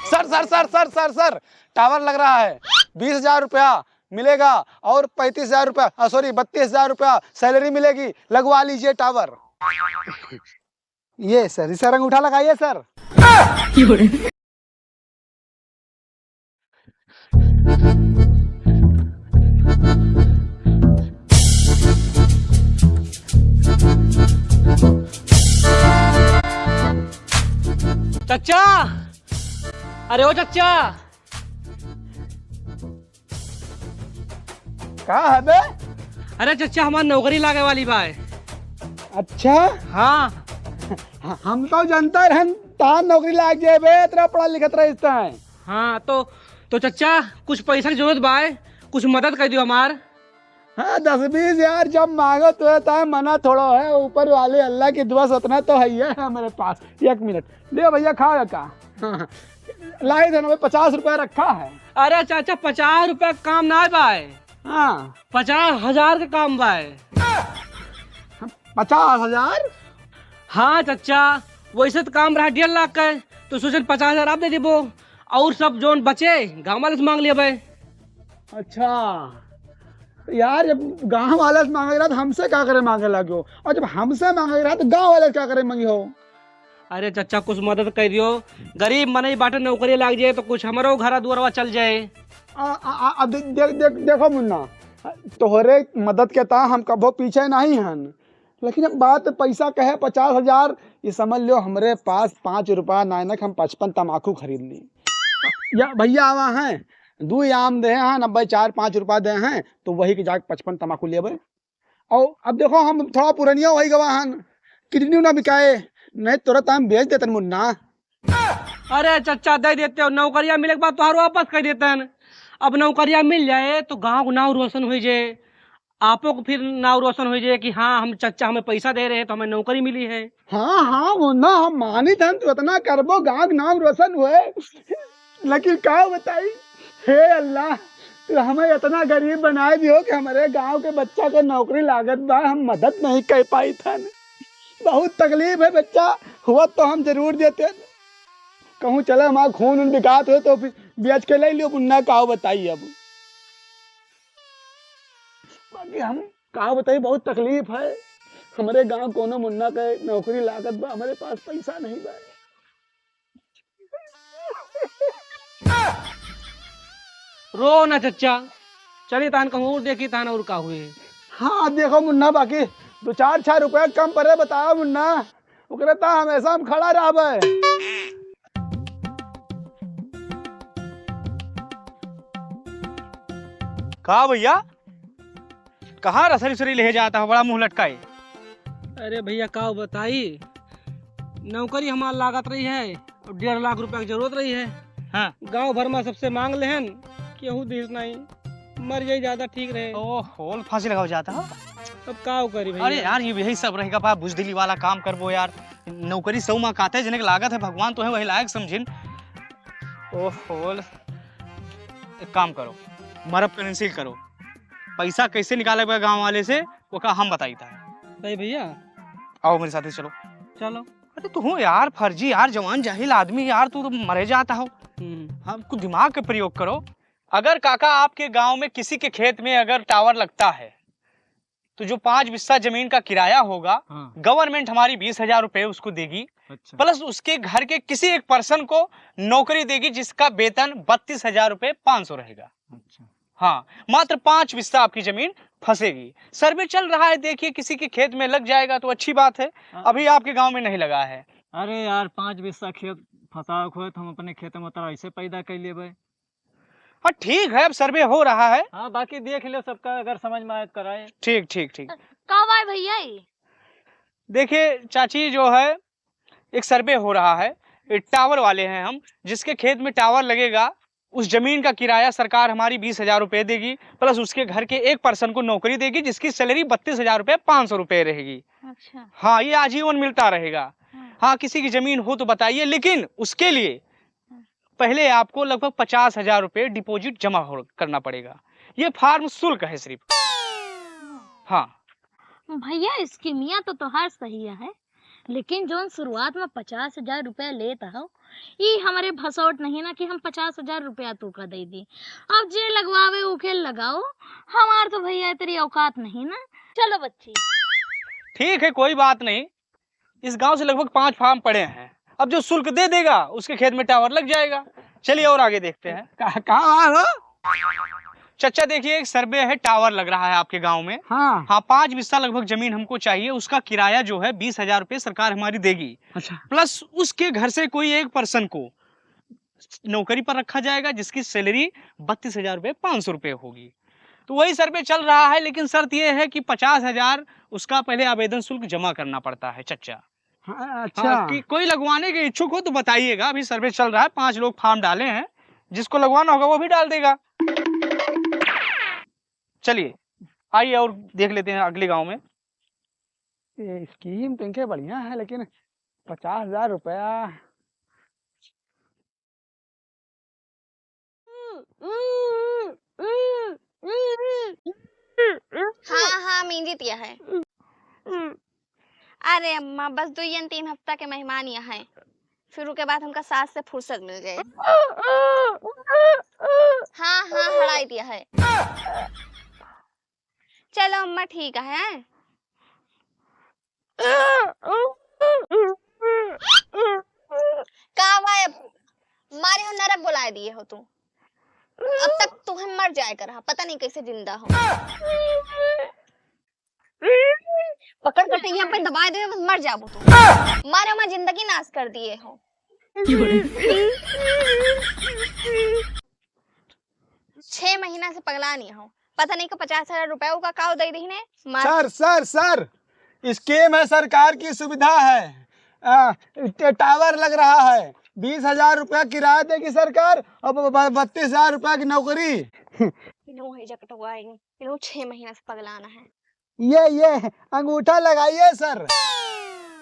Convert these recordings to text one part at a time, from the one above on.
Sir sir sir sir sir sir tower लग रहा है, 20,000 रुपया मिलेगा और 35,000 रुपया, सॉरी 32,000 रुपया सैलरी मिलेगी, लगवा लीजिए टावर। ये सर, इसे रंग उठा लगाइए सर। चच्चा, अरे ओ चच्चा, कहाँ है बे? अरे चच्चा हमारी नौकरी लागे वाली बा है। अच्छा, हाँ हम तो जनता रहन तान नौकरी लाग जाए बे, तेरा पढ़ा लिखत रहता है। हाँ तो चच्चा कुछ पैसा की जरूरत बा है, कुछ मदद कर दियो हमार। हाँ 10-20 यार जब मांगो तो रहता है, मना थोड़ा है, ऊपर वाले अल्लाह की दुआ उतना तो है ही है मेरे पास। 1 मिनट ले भैया, खाओ का। हाँ, लाई थे ना 50 रुपया रखा है। अरे चाचा 50 रुपया काम ना बा है, हाँ 50,000 का काम बा है। 50,000? हाँ चच्चा, वैसे तो काम रहा 1.5 लाख का है, तो सोचे 50,000 आप दे देबो और सब जोन बचे गाँव वाले से मांग लिया भाई। अच्छा यार, जब गांव वाले से मांगे रहा तो हमसे क्या करे मांगे लगे हो, और जब हमसे मांगे रहा तो गांव वाले क्या करे मांगी हो। अरे चच्चा कुछ मदद कर दियो, गरीब मने बाटे नौकरी लाग जाए तो कुछ हमारो घर दुआरवा चल जाए। देखो मुन्ना, तोहरे मदद के ता हम कभो पीछे नहीं हन, लेकिन अब बात पैसा कहे 50,000, ये समझ लो हमरे पास 5 रुपया नाइनक हम 55 तमाकू खरीद ली। या भैया आवा हैं 2 आम दे हैं 90 4-5 रुपया दे हैं, तो वही के जाके 55 तमाकू लेबे। और अब देखो हम थोड़ा पुरानिया वही गवा हन, किडनी ना बिकाए, नहीं तुरंत हम बेच देते मुन्ना। अरे चच्चा दे देते हो, नौकरिया मिले के बाद तो वापस कर देते हैं। अब नौकरिया मिल जाए तो गांव को नाम रोशन हो जाए, आपो को फिर नाम रोशन हो जाए कि हाँ हम चच्चा हमें पैसा दे रहे हैं तो हमें नौकरी मिली है। हाँ हाँ मुन्ना, हम मानी थे तो इतना करबो, गांव के नाम रोशन हुए। लेकिन क्या बताई, हे अल्लाह तो हमें इतना गरीब बनाए दियो कि हमारे गांव के बच्चा को नौकरी लागत बा, हम मदद नहीं कर पाई था। बहुत तकलीफ है, बच्चा हुआ तो हम जरूर देते, कहूँ चले हमारा खून उन बिकात हो तो फिर बेच के ले लियो मुन्ना। का बताइए अब बाकी हम का बताइए, बहुत तकलीफ है हमारे गांव कोनो मुन्ना के नौकरी लागत बा, हमारे पास पैसा नहीं बा। रो ना चच्चा, चलिए तान कहूँ और देखी तान और का हुए। हाँ देखो मुन्ना, बाकी 2-4 रुपया कम पड़े बताओ मुन्ना, ओकरे ता हमेशा हम खड़ा रहबे। कहा भैया, कहाँ रसरी सरी ले जाता है, बड़ा मुंह लटकाए। अरे भैया का बताई, नौकरी हमार लागत रही है और 1.5 लाख रुपया की जरूरत रही है। हाँ। गांव भर में सबसे मांग लेहन, केहू दिस नहीं, मर जाए ज्यादा ठीक रहे। ओहो, फांसी लगाओ जाता है। अब का करी भैया। अरे यार ये यही सब रहेगा, पा बुजदिली वाला काम करबो यार। नौकरी सौ माँ काते है, जने की लागत है भगवान तो है वही लायक समझिन। ओहो, एक काम करो, मरब कैंसिल करो, पैसा कैसे निकालेगा गांव वाले से वो का हम बताई था। भाई भैया आओ मेरे साथ चलो। चलो। अरे तू हो यार फर्जी यार, जवान जाहिल आदमी यार, तू तो मरे जाता हो। हम कुछ दिमाग का प्रयोग करो। अगर काका आपके गांव में किसी के खेत में अगर टावर लगता है तो जो 5 बिस्सा जमीन का किराया होगा, हाँ। गवर्नमेंट हमारी 20,000 रुपए उसको देगी। अच्छा। प्लस उसके घर के किसी एक पर्सन को नौकरी देगी जिसका वेतन 32,000 रुपए 500 रहेगा। अच्छा। हाँ, मात्र 5 बिस्सा आपकी जमीन फंसेगी। सर्वे चल रहा है, देखिए किसी के खेत में लग जाएगा तो अच्छी बात है। अभी आपके गांव में नहीं लगा है। अरे यार 5 बिस्सा खेत फंसा हो तो हम अपने खेत में तरह ऐसे पैदा कर लेबै। हाँ ठीक है, अब सर्वे हो रहा है। हाँ बाकी देख लो सबका, अगर समझ में आए तो कराए। ठीक ठीक ठीक। कब आए भैया? देखिए चाची, जो है एक सर्वे हो रहा है, टावर वाले हैं हम, जिसके खेत में टावर लगेगा उस जमीन का किराया सरकार हमारी 20,000 रुपए देगी, प्लस उसके घर के एक पर्सन को नौकरी देगी जिसकी सैलरी 32,000 रुपए 500 रुपए रहेगी। अच्छा। हाँ, ये आजीवन मिलता रहेगा। हाँ, किसी की जमीन हो तो बताइए, लेकिन उसके लिए पहले आपको लगभग 50,000 रुपए डिपॉजिट जमा करना पड़ेगा। ये फार्म शुल्क है सिर्फ। हाँ भैया स्कीमिया तो तोहार सही है, लेकिन जो शुरुआत में 50,000 रुपया लेता हो, ये हमारे भसौट नहीं ना कि हम 50,000 रुपया तू का दे दी। अब जे लगवावे उके लगाओ, हमार तो भैया तेरी औकात नहीं ना। चलो बच्ची। ठीक है, कोई बात नहीं। इस गांव से लगभग 5 फार्म पड़े हैं। अब जो शुल्क दे देगा उसके खेत में टावर लग जाएगा। चलिए और आगे देखते हैं। कहाँ हो? चचा देखिए, एक सर्वे है, टावर लग रहा है आपके गांव में। हाँ। 5 बिस्सा लगभग जमीन हमको चाहिए। उसका किराया जो है 20,000 रुपये सरकार हमारी देगी। अच्छा। प्लस उसके घर से कोई एक पर्सन को नौकरी पर रखा जाएगा जिसकी सैलरी 32,500 रुपये होगी। तो वही सर्वे चल रहा है, लेकिन शर्त यह है कि 50,000 उसका पहले आवेदन शुल्क जमा करना पड़ता है चचा। हाँ, अच्छा। हाँ, कि कोई लगवाने के इच्छुक हो तो बताइएगा। अभी सर्वे चल रहा है, 5 लोग फार्म डाले हैं, जिसको लगवाना होगा वो भी डाल देगा। चलिए आइए और देख लेते हैं अगले गांव में। ये स्कीम तो इनके बढ़िया है, लेकिन 50,000 रुपया। हाँ हाँ मींजी तिया है। अरे अम्मा बस 2 या 3 हफ्ता के मेहमान यहाँ हैं, फिर उसके बाद हमका सास से फुर्सत मिल जाए। हाँ हाँ हड़ाई दिया है। चलो अम्मा ठीक है। का भाई मारे हो नरक बुलाए दिए हो तुम। अब तक तुम्हें मर जाए कर, पता नहीं कैसे जिंदा हो। पकड़ कर यहाँ पे दबा दे, मर जाबो तुम। मारे मैं जिंदगी नाश कर दिए हो। 6 महीना से पगला नहीं हो, पता नहीं का 50,000 रुपए का काव दे दी ने। सर स्कीम है, सरकार की सुविधा है। टावर लग रहा है, 20,000 रुपया किराया देगी सरकार और 32,000 रुपया की नौकरी। इन्हों है जकटवा, इन्हों 6 महीना से पगलाना है। ये अंगूठा लगाइए सर।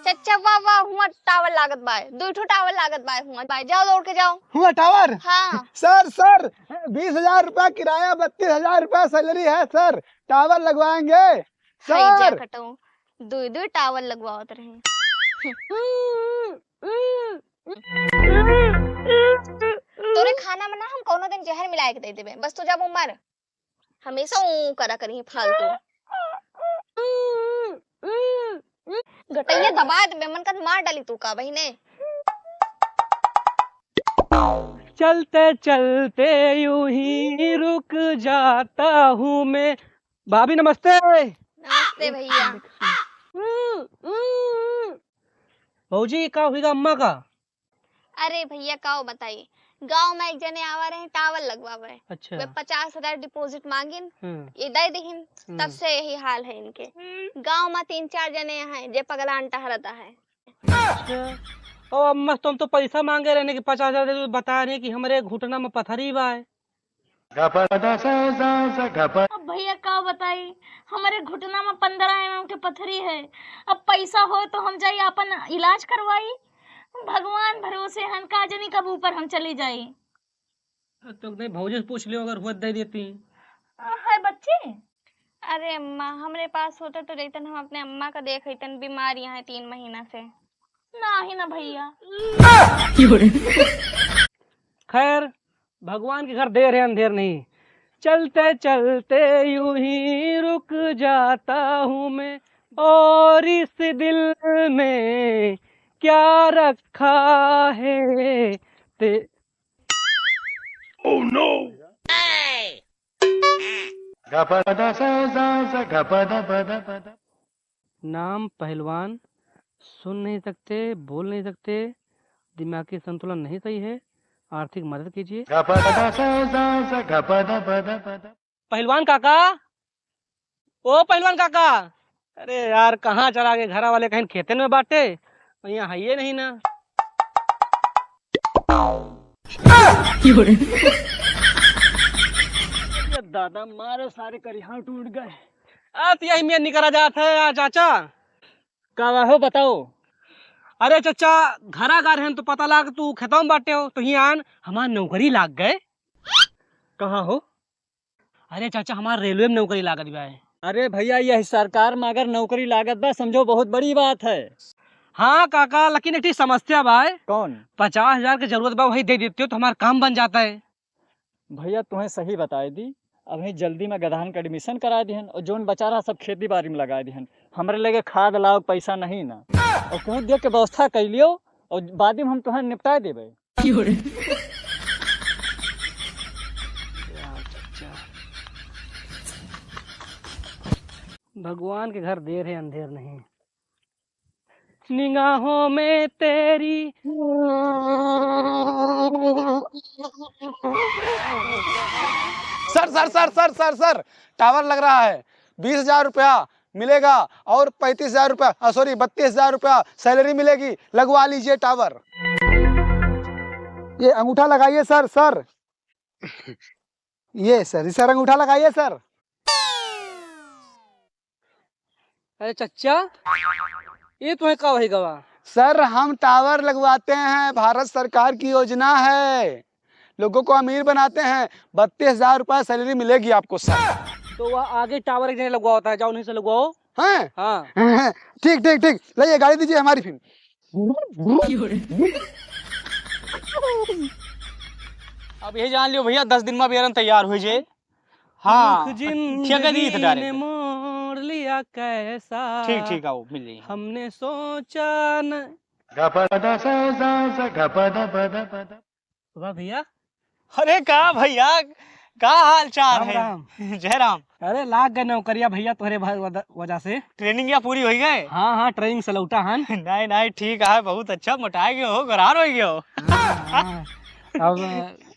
चच्चा वाह वाह, हुआ टावर लागत बाय, 2 टावर लागत बाय हुआ बाय। जाओ दौड़ के जाओ। हुआ टावर। हाँ सर 20,000 रुपया किराया, 32,000 रुपया सैलरी है सर। टावर लगवाएंगे सर। जकटो 2 टावर लगवाओ रहे। तोरे खाना में ना हम कोनो दिन जहर मिला के दे देबे, बस तू जब उमर हमेशा ऊ करा करी फालतू। गटैया दबा दे, मन का मार डाली तू का बहिने। चलते चलते यूं ही रुक जाता हूँ मैं। भाभी नमस्ते। नमस्ते भैया। भौजी का होगा अम्मा का? अरे भैया का बताइए, गांव में एक जने आवा रहे टावर लगवावे। अच्छा। वे 50,000 डिपॉजिट मांगिन, हम्म। ये दे दीहिन। तब से यही हाल है इनके। गांव में 3-4 जने हैं जे पगलान टहरता है। अच्छा। और अम्मा तुम तो पैसा मांगे रहने की 50,000 बता रहे कि हमारे घुटना में पथरी बा है। अब भैया का बताई, हमारे घुटना में 15 mm के पथरी है। अब पैसा हो तो हम जाई अपन इलाज करवाई। भगवान भरोसे हन, का जनी कब ऊपर हम चली जाई। तो नहीं भौजी से पूछ लियो, अगर हुआ दे देती है बच्चे। अरे अम्मा हमरे पास होता तो रहतन, हम अपने अम्मा का देख रहतन। बीमार यहाँ है 3 महीना से। ना ही ना भैया। खैर भगवान के घर देर है अंधेर नहीं। चलते चलते यूं ही रुक जाता हूँ मैं, और इस दिल में क्या रखा है ते। Oh no. नाम पहलवान, सुन नहीं सकते, बोल नहीं सकते, दिमागी संतुलन नहीं सही है, आर्थिक मदद कीजिए। पहलवान काका, ओ पहलवान काका। अरे यार कहाँ चला गए, घर वाले कहीं खेतन में बांटे, यहाँ है ये नहीं ना। दादा मारे सारे करिहान टूट गए। अब यही में निकला जाता है चाचा। का हो बताओ। अरे चचा घरा गा रहे तो पता लाग तू खेतों में बांटे हो, तो यहाँ हमार नौकरी लाग गए। कहाँ हो? अरे चाचा हमार रेलवे में नौकरी लागत बा है। अरे भैया यह सरकार में अगर नौकरी लागत बा समझो बहुत बड़ी बात है। हाँ काका, लेकिन एक समस्या बा है। कौन? 50,000 की जरूरत बा, वही दे देते हो तो हमारा काम बन जाता है। भैया तुम्हें सही बताए दी, अभी जल्दी में गधान का एडमिशन करा दिहन और जोन बचा रहा सब खेती बाड़ी में लगा दिहन। हमारे लगे खाद लाओ पैसा नहीं ना, और कहूँ देख के व्यवस्था कर लियो और बाद में हम तुम्हें निपटा देवे। भगवान के घर देर है अंधेर नहीं। निगाहों में तेरी sir sir sir sir sir sir tower लग रहा है, 20,000 रुपया मिलेगा और 35,000 रुपया, सॉरी 32,000 रुपया सैलरी मिलेगी, लगवा लीजिए टावर। ये अंगूठा लगाइए सर। सर ये सर अंगूठा लगाइए सर। अरे चच्चा, ये तुम्हें कब है गवा? सर हम टावर लगवाते हैं, भारत सरकार की योजना है, लोगों को अमीर बनाते हैं, 32,000 रुपया सैलरी मिलेगी आपको सर। तो वह आगे टावर एक जगह लगवा होता है, जाओ उन्हीं से लगवाओ। हैं? हाँ ठीक ठीक ठीक, लाइए गाड़ी दीजिए हमारी फिर। अब यही जान लियो भैया 10 दिन में बेरन तैयार हो जाए। हाँ दुख ठेका दी था जिंदगी ने मोड़ लिया कैसा, ठीक ठीक आओ मिल जाइए। हमने सोचा न। वाह भैया, अरे का भैया, का हाल चाल राम है? राम। जय राम। अरे लाग गए नौकरिया भैया तुम्हारे वजह से। ट्रेनिंग या पूरी हो गए? हाँ हाँ, ट्रेनिंग से लौटा हन। नहीं नहीं ठीक है, बहुत अच्छा मोटाए गए हो, गरार हो गए हो। हाँ,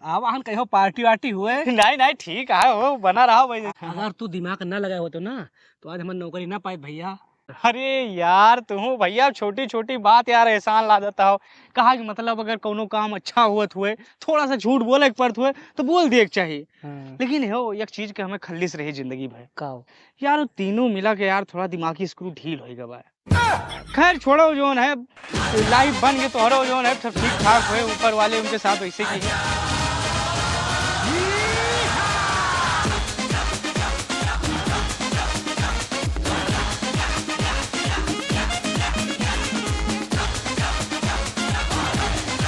अब हन कहो पार्टी वार्टी हुए। नहीं नहीं ठीक है, वो बना रहा भाई। अगर तू दिमाग न लगाए हो तो ना, तो आज हमारी नौकरी ना पाए भैया। अरे यार तुम भैया छोटी छोटी बात यार एहसान ला देता हो। कहा कि मतलब अगर कोनो काम अच्छा हुआ हुए, थोड़ा सा झूठ बोले के पड़त हुए तो बोल दिए के चाहिए। हाँ। लेकिन हो एक चीज के हमें खल्लिस रही जिंदगी भर का यार, वो तीनों मिला के यार थोड़ा दिमागी स्क्रू ढील हो गया। खैर छोड़ो, जोन है लाइफ बन गए तो हरो जोन है सब ठीक ठाक हुए, ऊपर वाले उनके साथ वैसे की है।